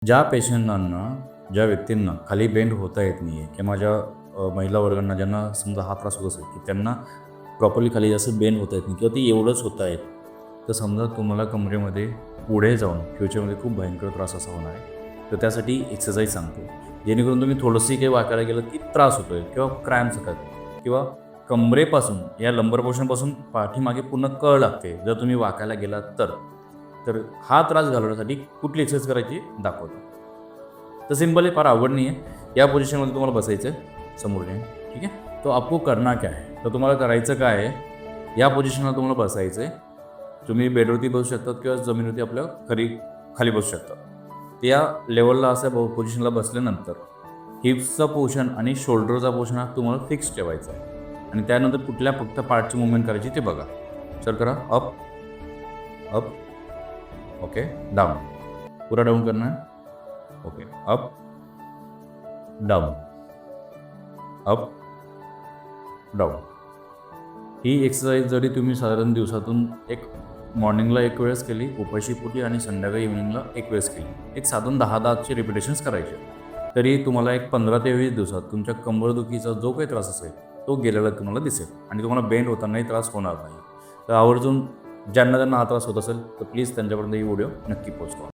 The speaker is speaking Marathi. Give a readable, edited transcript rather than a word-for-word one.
ज्या पेशंटांना, ज्या व्यक्तींना खाली बेंड होता येत नाही आहे किंवा ज्या महिला वर्गांना ज्यांना समजा हा त्रास होत असेल की त्यांना प्रॉपरली खाली जास्त बेंड होता येत नाही किंवा ती एवढंच होत आहेत, तर समजा तुम्हाला कमरेमध्ये पुढे जाऊन फ्युचरमध्ये खूप भयंकर त्रास असा होणार आहे. तर त्यासाठी एक्सरसाइज सांगतो, जेणेकरून तुम्ही थोडंसंही काही वाकायला गेलं की त्रास होतो आहे किंवा क्रॅम्प्स होतात किंवा कमरेपासून या लंबर पोर्शनपासून पाठीमागे पूर्ण कळ लागते जर तुम्ही वाकायला गेलात तर. तर हा त्रास घालवण्यासाठी कुठली एक्सरसाइज करायची दाखवतो. तर सिंपल आहे, फार अवघड नाही आहे. या पोझिशनमध्ये तुम्हाला बसायचं आहे समोरने, ठीक आहे. तो आपको करना क्या है, तर तुम्हाला करायचं काय आहे, या पोझिशनला तुम्हाला बसायचं आहे. तुम्ही बेडवरती बसू शकतात किंवा जमिनीवरती आपल्या खाली बसू शकतात. त्या लेवलला असं पोझिशनला बसल्यानंतर हिप्सचा पोर्शन आणि शोल्डरचा पोर्शन हा तुम्हाला फिक्स ठेवायचा आहे आणि त्यानंतर कुठल्या फक्त पार्टची मूवमेंट करायची ते बघा. सर करा, अप अप, ओके, डाऊन, पूरा डाऊन करना है, okay, up down, up down. ही एक्सरसाइज जरी तुम्ही साधारण दिवसातून एक मॉर्निंगला एक वेळेस केली उपाशीपोटी आणि संध्याकाळी इव्हिनिंगला एक वेळेस केली, एक साधारण 10-10चे रिपिटेशन्स करायचे, तरी तुम्हाला एक 15 ते 20 दिवसात तुमच्या कंबरदुखीचा जो काही त्रास असेल तो गेलेला तुम्हाला दिसेल आणि तुम्हाला बेंड होतानाही त्रास होणार नाही. तर आवर्जून ज्यांना हा त्रास होत असेल तर प्लीज त्यांच्यापर्यंत ही व्हिडिओ नक्की पोहोचवा.